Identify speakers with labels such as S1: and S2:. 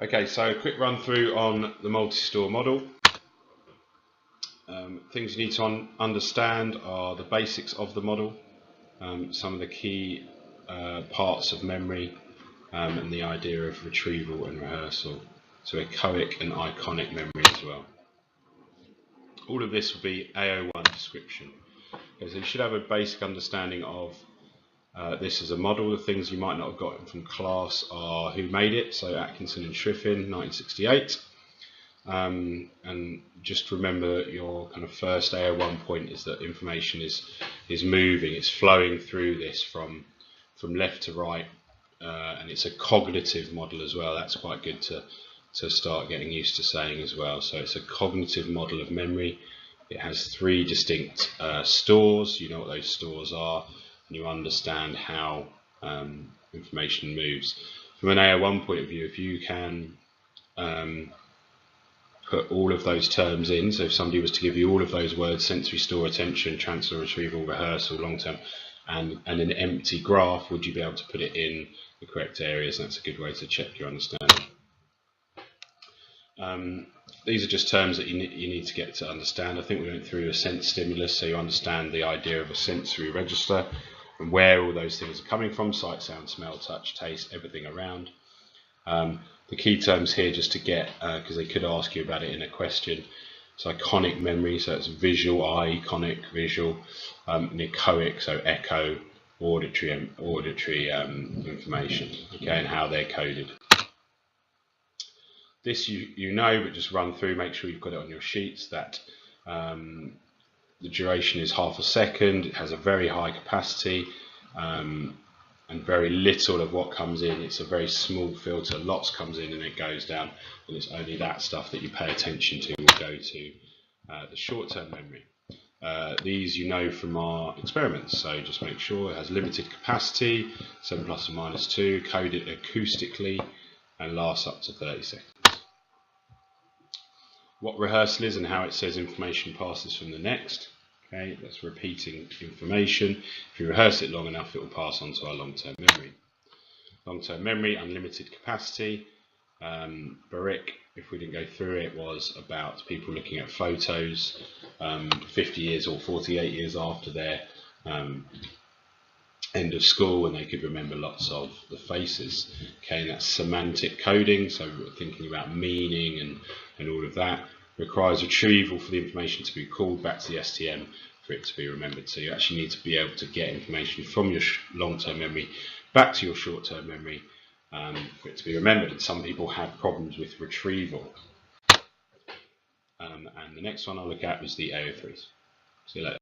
S1: Okay, so a quick run through on the multi-store model. Things you need to understand are the basics of the model, some of the key parts of memory, and the idea of retrieval and rehearsal. So echoic and iconic memory as well. All of this will be AO1 description. Okay, so you should have a basic understanding of this as a model. The things you might not have gotten from class are who made it, so Atkinson and Schriffin, 1968. And just remember your kind of first AO1 point is that information is moving, it's flowing through this from left to right, and it's a cognitive model as well. That's quite good to start getting used to saying as well. So it's a cognitive model of memory. It has 3 distinct stores. You know what those stores are, and you understand how information moves. From an AO1 point of view, if you can put all of those terms in, so if somebody was to give you all of those words, sensory store, attention, transfer, retrieval, rehearsal, long term, and an empty graph, would you be able to put it in the correct areas? And that's a good way to check your understanding. These are just terms that you need to get to understand. I think we went through a sense stimulus, so you understand the idea of a sensory register and where all those things are coming from: sight, sound, smell, touch, taste, everything around. The key terms here, just to get, because they could ask you about it in a question. So iconic memory, so it's visual, iconic, visual, and echoic, so echo, auditory information, okay, and how they're coded. This you know, but just run through, make sure you've got it on your sheets, that the duration is ½ a second, it has a very high capacity, and very little of what comes in. It's a very small filter. Lots comes in and it goes down, and it's only that stuff that you pay attention to will go to the short-term memory. These you know from our experiments, so just make sure it has limited capacity, 7 ± or -2, coded acoustically, and lasts up to 30 seconds. What rehearsal is and how it says information passes from the next. Okay, that's repeating information. If you rehearse it long enough, it will pass on to our long-term memory. Long-term memory, unlimited capacity. Baric, if we didn't go through it, was about people looking at photos 50 years or 48 years after their end of school, and they could remember lots of the faces. Okay, and that's semantic coding, so we're thinking about meaning and all of that. Requires retrieval for the information to be called back to the STM for it to be remembered. So you actually need to be able to get information from your long-term memory back to your short-term memory for it to be remembered. And some people have problems with retrieval. And the next one I'll look at was the AO3s. See you later.